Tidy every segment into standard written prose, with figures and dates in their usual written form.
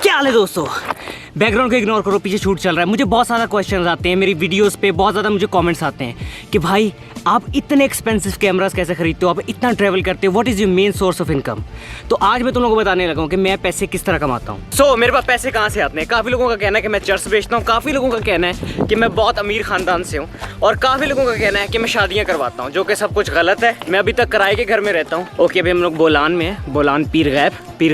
क्या हाल है दोस्तों, बैकग्राउंड को इग्नोर करो, पीछे शूट चल रहा है। मुझे बहुत ज़्यादा क्वेश्चन आते हैं मेरी वीडियोस पे, बहुत ज़्यादा मुझे कमेंट्स आते हैं कि भाई आप इतने एक्सपेंसिव कैमरास कैसे खरीदते हो, आप इतना ट्रैवल करते हो, what is your main source of income. तो आज मैं तुम लोगों को बताने लगा हूँ कि मैं पैसे किस तरह कमाता हूँ। सो मेरे पास पैसे कहाँ से आते हैं। काफ़ी लोगों का कहना है कि मैं चर्च बेचता हूँ, काफ़ी लोगों का कहना है कि मैं बहुत अमीर ख़ानदान से हूँ, और काफ़ी लोगों का कहना है कि मैं शादियाँ करवाता हूँ, जो कि सब कुछ गलत है। मैं अभी तक किराए के घर में रहता हूँ। ओके, अभी हम लोग बोलान में हैं, बोलान पीर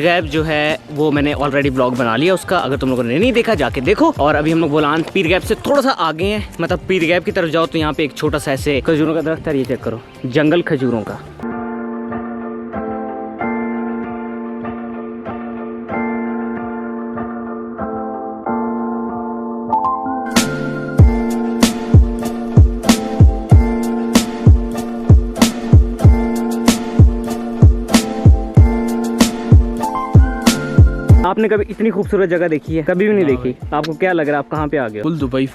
गैब जो है वो मैंने ऑलरेडी ब्लॉग बना लिया उसका, अगर तुम लोगों ने नहीं देखा जाके देखो। और अभी हम लोग बोलान पीर गैब से थोड़ा सा आगे हैं, मतलब पीर गैब की तरफ जाओ तो यहाँ पे एक छोटा सा ऐसे खजूरों का दरख्त है, ये चेक करो, जंगल खजूरों का। आपने कभी इतनी खूबसूरत जगह देखी है? कभी भी नहीं देखी। आपको क्या लग रहा है, आप कहाँ पे आ गए हो? फुल दुबई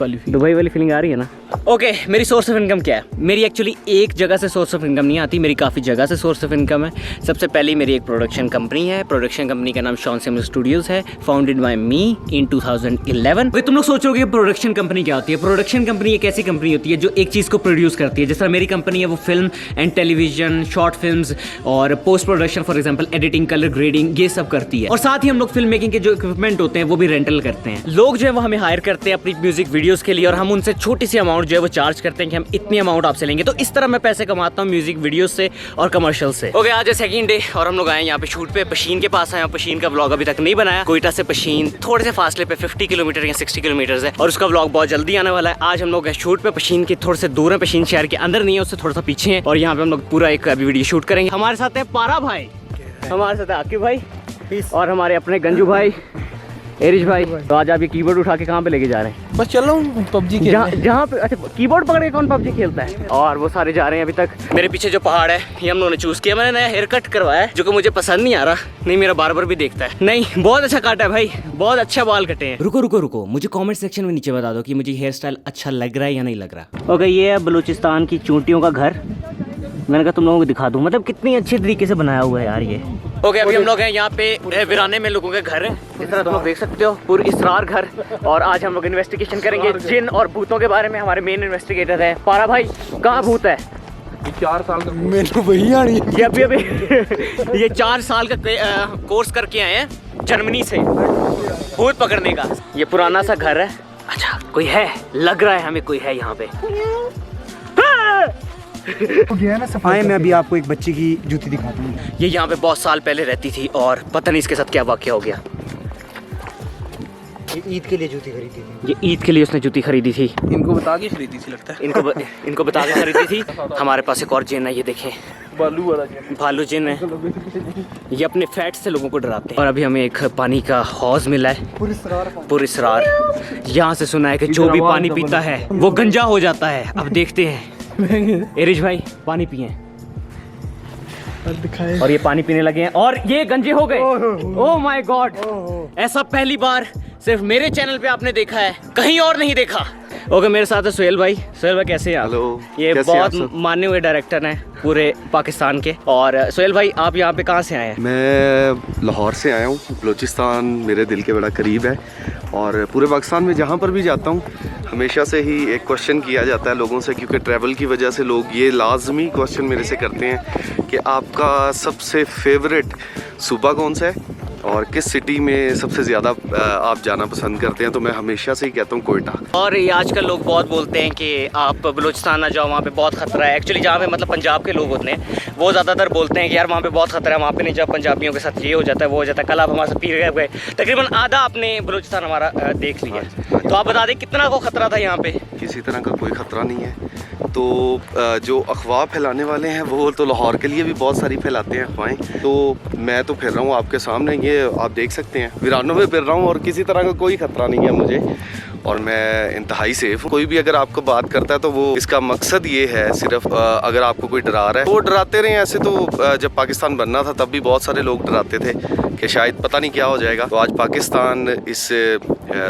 वाली फीलिंग आ रही है ना। ओके, मेरी सोर्स ऑफ इनकम क्या है? मेरी एक्चुअली एक जगह से सोर्स ऑफ इनकम नहीं आती, मेरी काफ़ी जगह से सोर्स ऑफ इनकम है। सबसे पहले मेरी एक प्रोडक्शन कंपनी है, प्रोडक्शन कंपनी का नाम शॉन सिमर स्टूडियोज है, फाउंडेड बाय मी इन 2011। भाई तुम लोग सोचोगे प्रोडक्शन कंपनी क्या होती है? प्रोडक्शन कंपनी एक ऐसी कंपनी होती है जो एक चीज़ को प्रोड्यूस करती है। जैसा मेरी कंपनी है वो film and television, short films और post production, for example editing, colour grading, ये सब करती है। और साथ ही हम लोग फिल्म मेकिंग के जो इक्विपमेंट होते हैं वो भी रेंटल करते हैं। लोग जो है वो हमें हायर करते हैं अपनी म्यूजिक वीडियोस के लिए, और हम उनसे छोटी सी अमाउंट जो है वो चार्ज करते हैं कि हम इतनी अमाउंट आपसे लेंगे। तो इस तरह मैं पैसे कमाता हूँ म्यूजिक वीडियोस से और कमर्शियल से। ओके, आज है सेकंड डे और हम लोग आए यहाँ पे शूट पे, पशीन के पास आए। पशीन का ब्लॉग अभी तक नहीं बनाया। कोयटा से पशीन थोड़े से फासले पे 50 किलोमीटर या 60 किलोमीटर है, और उसका ब्लॉग बहुत जल्दी आने वाला है। आज हम लोग शूट पे पशीन के थोड़े से दूर है, पशीन शहर के अंदर नहीं है, उससे थोड़ा सा पीछे है, और यहाँ पे हम लोग पूरा एक अभी वीडियो शूट करेंगे। हमारे साथ है पारा भाई, हमारे साथ है आकिब भाई, और हमारे अपने गंजू भाई, एरिश भाई। तो आज आप ये कीबोर्ड उठा के कहाँ पे लेके जा रहे हैं? बस चल रहा हूँ पबजी के जहाँ पे। अच्छा, कीबोर्ड पकड़ के कौन पबजी खेलता है? और वो सारे जा रहे हैं। अभी तक मेरे पीछे जो पहाड़ है ये हम लोगों ने चूज किया। मैंने नया हेयर कट करवाया है जो कि मुझे पसंद नहीं आ रहा। नहीं, मेरा बार्बर भी देखता है। नहीं, बहुत अच्छा काटा है भाई, बहुत अच्छा बाल कटे हैं। रुको, मुझे कॉमेंट सेक्शन में नीचे बता दो कि मुझे हेयर स्टाइल अच्छा लग रहा है या नहीं लग रहा। ओके, ये है बलूचिस्तान की चूंटियों का घर। मैंने कहा तुम लोगों को दिखा दूं, मतलब कितनी अच्छे तरीके से बनाया हुआ है यार ये। ओके, अभी हम लोग हैं यहाँ पे वीराने में लोगों के घर है, इस तरह तुम लोग देख सकते हो, पूरी इसरार घर। और आज हम लोग इन्वेस्टिगेशन करेंगे जिन और भूतों के बारे में। हमारे मेन इन्वेस्टिगेटर है पारा भाई। कहाँ भूत है? 4 साल का मैंने वही आनी है। ये अभी ये 4 साल का कोर्स करके आए हैं जर्मनी से भूत पकड़ने का। ये पुराना सा घर है। अच्छा, कोई है, लग रहा है हमें कोई है यहाँ पे। आए, मैं अभी आपको एक बच्चे की जूती दिखाता हूँ। ये यहाँ पे बहुत साल पहले रहती थी और पता नहीं इसके साथ क्या वाकया हो गया। ये ईद के लिए जूती खरीदी थी। ये ईद के लिए उसने जूती खरीदी थी। इनको बता के खरीदी थी लगता है। इनको बता के खरीदी थी। हमारे पास एक और जिन है, ये देखें, बालू वाला जिन। भालू जिन है। ये अपने फैट से लोगों को डराते हैं। और अभी हमें एक पानी का हौज मिला है, पुरस्रार। यहाँ से सुना है कि जो भी पानी पीता है वो गंजा हो जाता है। अब देखते हैं। एरिश भाई पानी पिए, और ये पानी पीने लगे हैं और ये गंजे हो गए। ओह माय गॉड, ऐसा पहली बार सिर्फ मेरे चैनल पे आपने देखा है, कहीं और नहीं देखा। ओके, मेरे साथ है सुहेल भाई। सुहेल भाई कैसे हैं आप? हेलो। ये बहुत माने हुए डायरेक्टर हैं पूरे पाकिस्तान के। और सुहेल भाई आप यहाँ पे कहाँ से आए हैं? मैं लाहौर से आया हूँ। बलूचिस्तान मेरे दिल के बड़ा करीब है, और पूरे पाकिस्तान में जहाँ पर भी जाता हूँ हमेशा से ही एक क्वेश्चन किया जाता है लोगों से, क्योंकि ट्रैवल की वजह से लोग ये लाजमी क्वेश्चन मेरे से करते हैं कि आपका सबसे फेवरेट सूबा कौन सा है और किस सिटी में सबसे ज़्यादा आप जाना पसंद करते हैं। तो मैं हमेशा से ही कहता हूँ कोयटा। और ये आजकल लोग बहुत बोलते हैं कि आप बलूचिस्तान ना जाओ, वहाँ पे बहुत खतरा है। एक्चुअली जहाँ पे मतलब पंजाब के लोग होते हैं वो ज़्यादातर बोलते हैं कि यार वहाँ पे बहुत खतरा है, वहाँ पे नहीं जाओ, पंजाबियों के साथ ये हो जाता है, वो हो जाता है। कल आप हमारे साथ पीर गए, तकरीबन आधा आपने बलूचिस्तान हमारा देख लिया। तो आप बता दें कितना को खतरा था यहाँ पे? किसी तरह का कोई ख़तरा नहीं है। तो जो अफवाह फैलाने वाले हैं वो तो लाहौर के लिए भी बहुत सारी फैलाते हैं अफवाहें। तो मैं तो फिर रहा हूँ आपके सामने, ये आप देख सकते हैं वीरानों में फिर रहा हूँ, और किसी तरह का कोई ख़तरा नहीं है मुझे। और मैं इंतहाई सेफ हूँ। कोई भी अगर आपको बात करता है तो वो इसका मकसद ये है सिर्फ अगर आपको कोई डरा रहा है तो वो डराते रहे। ऐसे तो जब पाकिस्तान बनना था तब भी बहुत सारे लोग डराते थे कि शायद पता नहीं क्या हो जाएगा। तो आज पाकिस्तान इस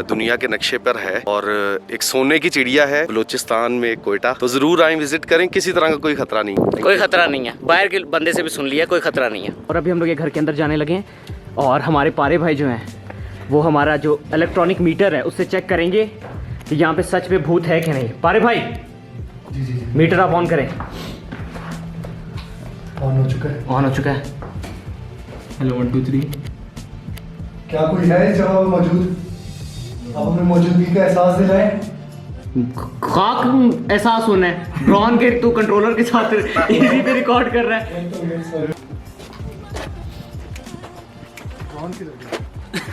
दुनिया के नक्शे पर है और एक सोने की चिड़िया है बलूचिस्तान में कोयटा। तो ज़रूर आए, विजिट करें, किसी तरह का कोई खतरा नहीं। कोई खतरा नहीं है, बाहर के बंदे से भी सुन लिया, कोई खतरा नहीं है। और अभी हम लोग ये घर के अंदर जाने लगे हैं और हमारे पारे भाई जो हैं वो हमारा जो इलेक्ट्रॉनिक मीटर है उससे चेक करेंगे कि यहाँ पे सच में भूत है कि नहीं। पारे भाई जी मीटर आप ऑन करें। ऑन हो चुका है। ऑन हो चुका है। हेलो 1 2 3। क्या कोई है इस जगह पर मौजूद? आप हमें मौजूदगी का एहसास दिलाएं। खाक एहसास होना है। ड्रोन के तू कंट्रोलर के साथ इजी पे रिकॉर्ड कर रहा है।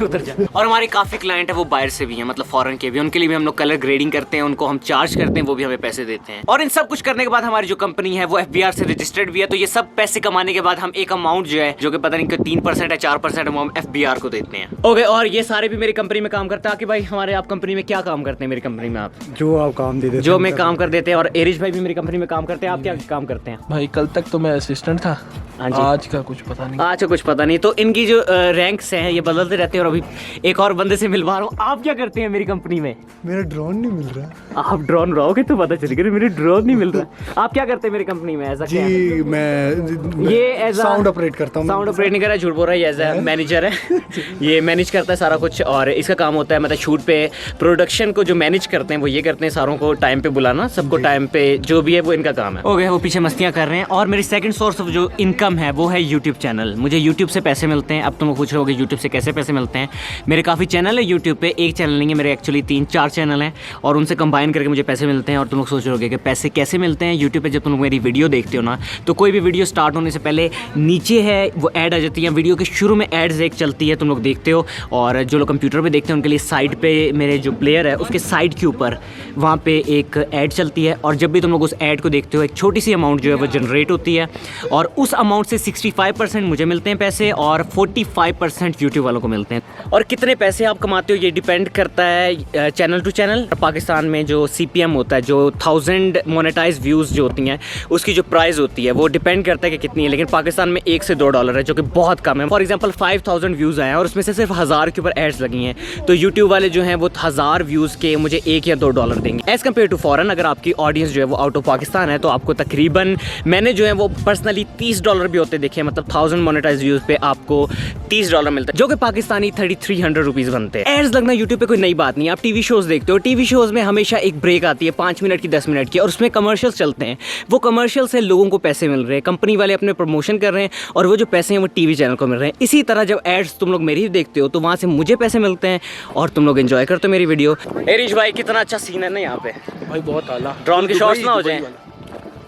उधर जा। और हमारे काफ़ी क्लाइंट है वो बाहर से भी हैं, मतलब फॉरेन के भी। उनके लिए भी हम लोग कलर ग्रेडिंग करते हैं, उनको हम चार्ज करते हैं, वो भी हमें पैसे देते हैं। और इन सब कुछ करने के बाद हमारी जो कंपनी है वो FBR से रजिस्टर्ड भी है। तो ये सब पैसे कमाने के बाद हम एक अमाउंट जो है, जो कि पता नहीं कि 3% है 4% है, वो हम FBR को देते हैं। ओके, और ये सारे भी मेरी कंपनी में काम करते हैं। कि भाई हमारे आप कंपनी में क्या काम करते हैं? मेरी कंपनी में आप जो आप काम दे देते जो मैं काम कर देते हैं। और एरिश भाई भी मेरी कंपनी में काम करते हैं। आप क्या काम करते हैं? भाई कल तक तो मैं असिस्टेंट था, हाँ जी। आज का कुछ पता नहीं। अच्छा, कुछ पता नहीं। तो इनकी जो रैंक्स हैं ये बदलते रहते हैं। और अभी एक और बंदे से मिलवा रहा हूँ। आप क्या करते हैं मेरी कंपनी में? मेरा ड्रोन नहीं मिल रहा। आप ड्रोन रहोगे तो पता चलेगा। मेरे ड्रोन नहीं मिल रहा। आप क्या करते हैं मेरी कंपनी में? ऐसा क्या है? जी मैं ये एज साउंड ऑपरेट करता हूँ। साउंड ऑपरेट नहीं कर रहा है, झूठ बोल रहा है। एज अ मैनेजर है। ये मैनेज करता है सारा कुछ। और इसका काम होता है मतलब शूट पे प्रोडक्शन को जो मैनेज करते हैं वो ये करते हैं, सारों को टाइम पे बुलाना, सबको टाइम पे जो भी है वो इनका काम है। ओके, वो पीछे मस्तियाँ कर रहे हैं। और मेरी सेकंड सोर्स ऑफ जो इनकम है वो है यूट्यूब चैनल। मुझे यूट्यूब से पैसे मिलते हैं। अब तुम पूछ रहे होगे यूट्यूब से कैसे पैसे मिलते हैं। मेरे काफ़ी चैनल है यूट्यूब पे, एक चैनल नहीं है मेरे, एक्चुअली 3-4 चैनल हैं और उनसे कंबाइन करके मुझे पैसे मिलते हैं। और तुम लोग सोच रहे होगे कि पैसे कैसे मिलते हैं यूट्यूब पे। जब तुम लोग मेरी वीडियो देखते हो ना, तो कोई भी वीडियो स्टार्ट होने से पहले नीचे है वो ऐड आ जाती है। वीडियो के शुरू में एड्स एक चलती है, तुम लोग देखते हो। और जो लोग कंप्यूटर पे देखते हैं उनके लिए साइड पे मेरे जो प्लेयर है उसके साइड के ऊपर वहाँ पे एक ऐड चलती है। और जब भी तुम लोग उस ऐड को देखते हो एक छोटी सी अमाउंट जो है वो जनरेट होती है। और उस अमाउंट से 65% मुझे मिलते हैं पैसे और 45% यूट्यूब वालों को मिलते हैं। और कितने पैसे आप कमाते हो ये डिपेंड करता है चैनल टू चैनल। पाकिस्तान में जो CPM होता है, जो 1000 मोनेटाइज व्यूज़ जो होती हैं उसकी जो प्राइस होती है वो डिपेंड करता है कि कितनी है। लेकिन पाकिस्तान में $1 से $2 है, जो कि बहुत कम है। फॉर एग्जांपल 5000 व्यूज़ आए हैं और उसमें से सिर्फ 1000 के ऊपर एड्स लगी हैं, तो यूट्यूब वाले जो हैं वो 1000 व्यूज़ के मुझे $1 या $2 देंगे। एज़ कम्पेयर टू फॉरेन, अगर आपकी ऑडियंस जो है वो आउट ऑफ पाकिस्तान है तो आपको तकरीबन, मैंने जो है वो पर्सनली $30 भी होते देखे, मतलब 1000 मोनेटाइज व्यूज़ पे आपको $30 मिलता है, जो कि पाकिस्तानी 3300 रुपीज़ बनते हैं। एड्स लगना यूट्यूब पे कोई नई बात नहीं है। आप टीवी शोज़ देखते हो, टीवी शोज़ में हमेशा एक ब्रेक आती है 5 मिनट की, 10 मिनट की, और उसमें कमर्शियल्स चलते हैं। वो कमर्शियल से लोगों को पैसे मिल रहे हैं, कंपनी वाले अपने प्रमोशन कर रहे हैं और वो जो पैसे हैं वो टीवी चैनल को मिल रहे हैं। इसी तरह जब एड्स तुम लोग मेरी देखते हो तो वहाँ से मुझे पैसे मिलते हैं और तुम लोग एंजॉय करते हो मेरी वीडियो। एरिश भाई कितना अच्छा सीन है ना यहाँ पे। भाई बहुत आला। ड्रोन के शॉट्स ना हो जाए,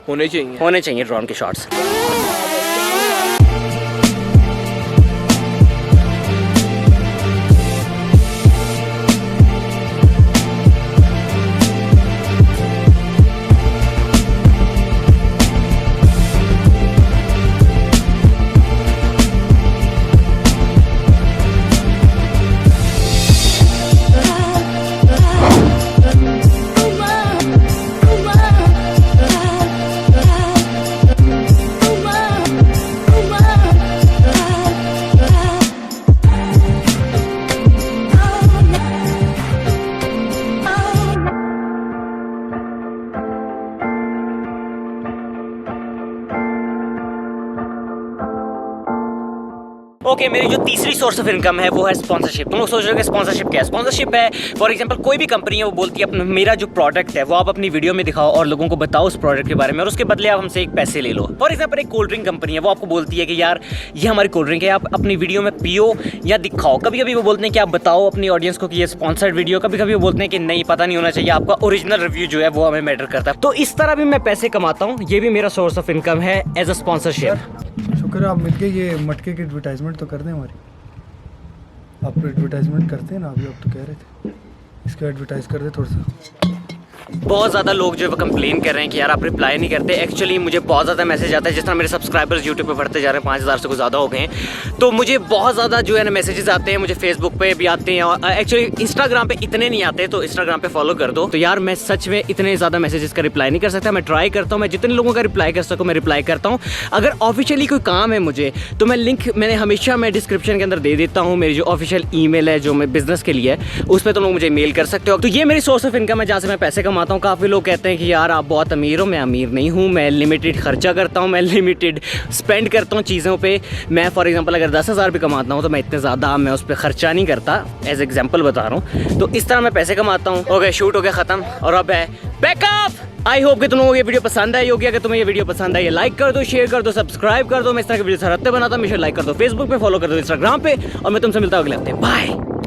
होने चाहिए ड्रोन के शॉट्स। ओके, मेरी जो तीसरी सोर्स ऑफ इनकम है वो है स्पॉन्सरशिप। तुम लोग सोच रहे हो कि स्पॉन्सरशिप क्या है? स्पॉन्सरशिप है, फॉर एग्जांपल कोई भी कंपनी है वो बोलती है अपना मेरा जो प्रोडक्ट है वो आप अपनी वीडियो में दिखाओ और लोगों को बताओ उस प्रोडक्ट के बारे में, और उसके बदले आप हमसे एक पैसे ले लो। फॉर एग्जांपल एक कोल्ड ड्रिंक कंपनी है, वो आपको बोलती है कि यार ये हमारी कोल्ड ड्रिंक है, आप अपनी वीडियो में पियो या दिखाओ। कभी कभी वो बोलते हैं कि आप बताओ अपनी ऑडियंस को कि ये स्पॉन्सर्ड वीडियो। कभी कभी वो बोलते हैं कि नहीं, पता नहीं होना चाहिए, आपका ओरिजिनल रिव्यू जो है वो हमें मैटर करता है। तो इस तरह भी मैं पैसे कमाता हूँ, ये भी मेरा सोर्स ऑफ इनकम है एज अ स्पॉन्सरशिप। शुक्र है आप मिलके ये मटके की एडवर्टाइजमेंट तो कर दें हमारी। आप एडवर्टाइजमेंट करते हैं ना अभी, आप तो कह रहे थे इसका एडवर्टाइज कर दे थोड़ा सा। बहुत ज़्यादा लोग जो है वो कंप्लेन कर रहे हैं कि यार आप रिप्लाई नहीं करते। एक्चुअली मुझे बहुत ज़्यादा मैसेज आता है, जिस तरह मेरे सब्सक्राइबर्स यूट्यूब पे बढ़ते जा रहे हैं, 5000 से कुछ ज़्यादा हो गए हैं, तो मुझे बहुत ज़्यादा जो है ना मैसेजेस आते हैं, मुझे फेसबुक पे भी आते हैं और एक्चुअली इंस्टाग्राम पे इतने नहीं आते, तो इंस्टाग्राम पे फॉलो कर दो। तो यार मैं सच में इतने ज़्यादा मैसेजेस का रिप्लाई नहीं कर सकता, मैं ट्राई करता हूँ, मैं जितने लोगों का रिप्लाई कर सकूँ मैं रिप्लाई करता हूँ। अगर ऑफिशियली कोई काम है मुझे तो मैं लिंक मैंने हमेशा मैं डिस्क्रिप्शन के अंदर दे देता हूँ, मेरी जो ऑफिशियल ईमेल है जो मैं बिजनेस के लिए है उस पर तुम लोग मुझे मेल कर सकते हो। तो ये मेरी सोर्स ऑफ इनकम है जहाँ से मैं पैसे कमाता हूँ। काफ़ी लोग कहते हैं कि यार आप बहुत अमीर हो, मैं अमीर नहीं हूँ, मैं लिमिटेड खर्चा करता हूँ, मैं लिमिटेड स्पेंड करता हूँ चीज़ों पे। मैं फॉर एग्जांपल अगर 10,000 भी कमाता हूँ तो मैं इतने ज़्यादा मैं उस पर खर्चा नहीं करता, एज एग्जांपल बता रहा हूँ। तो इस तरह मैं पैसे कमाता हूँ। हो गया, शूट हो गया ख़त्म और अब है बैकअप। आई होप कि तुम लोगों को ये वीडियो पसंद आई होगी। अगर तुम्हें ये वीडियो पसंद आई लाइक कर दो, शेयर कर दो, सब्सक्राइब कर दो। मैं इस तरह की वीडियो हर हफ्ते बनाता हूँ। मुझे लाइक कर दो, फेसबुक पे फॉलो कर दो, इंस्टाग्राम पे, और मैं तुमसे मिलता हूँ अगले हफ्ते। बाय।